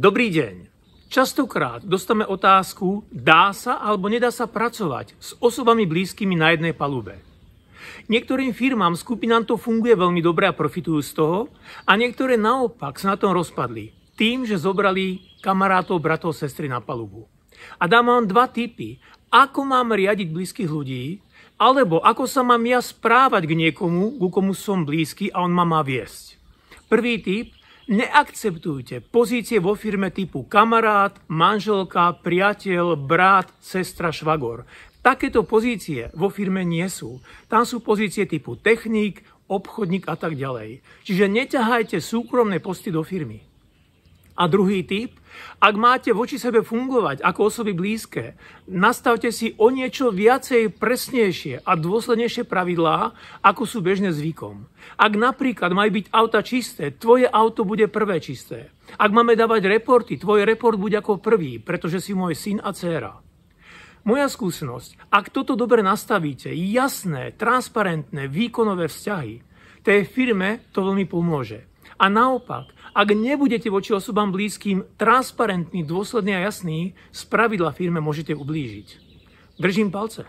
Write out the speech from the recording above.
Dobrý deň. Častokrát dostávame otázku, dá sa alebo nedá sa pracovať s osobami blízkymi na jednej palube. Niektorým firmám, skupinám to funguje veľmi dobre a profitujú z toho, a niektoré naopak sa na tom rozpadli tým, že zobrali kamarátov, bratov, sestry na palubu. A dám vám dva tipy, ako mám riadiť blízkych ľudí, alebo ako sa mám ja správať k niekomu, ku komu som blízky a on ma má viesť. Prvý tip: neakceptujte pozície vo firme typu kamarát, manželka, priateľ, brat, sestra, švagor. Takéto pozície vo firme nie sú. Tam sú pozície typu technik, obchodník a tak ďalej. Čiže neťahajte súkromné posty do firmy. A druhý tip: ak máte voči sebe fungovať ako osoby blízke, nastavte si o niečo viacej presnejšie a dôslednejšie pravidlá, ako sú bežné zvykom. Ak napríklad majú byť auta čisté, tvoje auto bude prvé čisté. Ak máme dávať reporty, tvoj report bude ako prvý, pretože si môj syn a dcéra. Moja skúsenosť: ak toto dobre nastavíte, jasné, transparentné, výkonové vzťahy, tej firme to veľmi pomôže. A naopak, ak nebudete voči osobám blízkym transparentní, dôslední a jasní, spravidla firme môžete ublížiť. Držím palce.